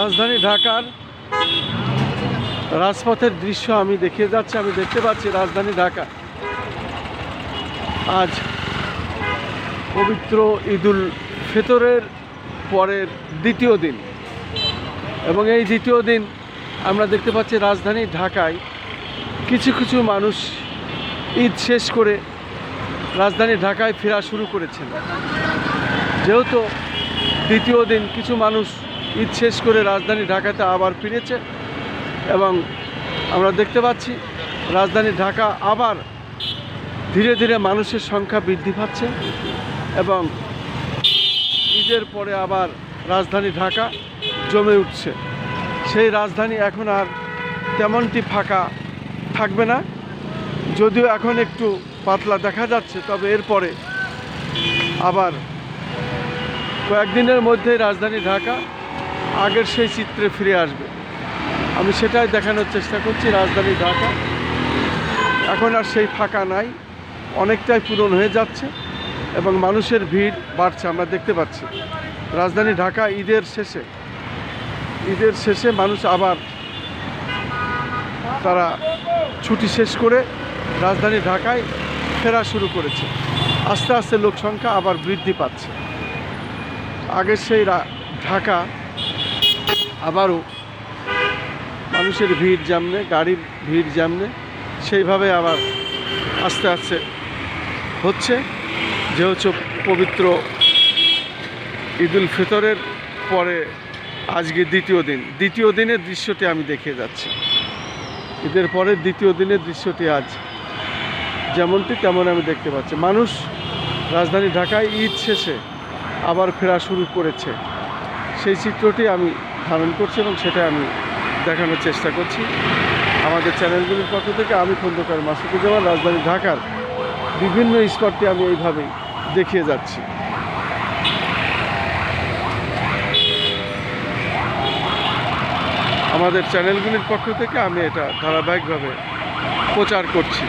রাজধানী ঢাকার রাজপথের দৃশ্য আমি দেখিয়ে যাচ্ছি। আমি দেখতে পাচ্ছি রাজধানী ঢাকা আজ পবিত্র ঈদুল ফিতরের পরের দ্বিতীয় দিন, এবং এই দ্বিতীয় দিন আমরা দেখতে পাচ্ছি রাজধানী ঢাকায় কিছু কিছু মানুষ ঈদ শেষ করে রাজধানী ঢাকায় ফেরা শুরু করেছেন। যেহেতু দ্বিতীয় দিন কিছু মানুষ ঈদ শেষ করে রাজধানী ঢাকাতে আবার ফিরেছে, এবং আমরা দেখতে পাচ্ছি রাজধানী ঢাকা আবার ধীরে ধীরে মানুষের সংখ্যা বৃদ্ধি পাচ্ছে, এবং ঈদের পরে আবার রাজধানী ঢাকা জমে উঠছে। সেই রাজধানী এখন আর তেমনটি ফাঁকা থাকবে না, যদিও এখন একটু পাতলা দেখা যাচ্ছে, তবে এরপরে আবার কয়েকদিনের মধ্যেই রাজধানী ঢাকা আগের সেই চিত্রে ফিরে আসবে। আমি সেটাই দেখানোর চেষ্টা করছি। রাজধানী ঢাকা এখন আর সেই ফাঁকা নাই, অনেকটাই পূরণ হয়ে যাচ্ছে এবং মানুষের ভিড় বাড়ছে। আমরা দেখতে পাচ্ছি রাজধানী ঢাকা ঈদের শেষে মানুষ আবার তারা ছুটি শেষ করে রাজধানী ঢাকায় ফেরা শুরু করেছে। আস্তে আস্তে লোক সংখ্যা আবার বৃদ্ধি পাচ্ছে। আগের সেই ঢাকা আবারও মানুষের ভিড় যেমনে, গাড়ির ভিড় যেমনে, সেইভাবে আবার আস্তে আস্তে হচ্ছে। যেহেতু পবিত্র ঈদুল ফিতরের পরে আজকে দ্বিতীয় দিনের দৃশ্যটি আমি দেখিয়ে যাচ্ছি। ঈদের পরের দ্বিতীয় দিনের দৃশ্যটি আজ যেমনটি তেমন আমি দেখতে পাচ্ছি। মানুষ রাজধানী ঢাকায় ঈদ শেষে আবার ফেরা শুরু করেছে, সেই চিত্রটি আমি ধারণ করছি এবং সেটা আমি দেখানোর চেষ্টা করছি। আমাদের চ্যানেলগুলির পক্ষ থেকে আমি খন্দকার মাসুকুজ্জামান রাজধানী ঢাকার বিভিন্ন স্পটটি আমি এইভাবেই দেখিয়ে যাচ্ছি। আমাদের চ্যানেলগুলির পক্ষ থেকে আমি এটা ধারাবাহিকভাবে প্রচার করছি।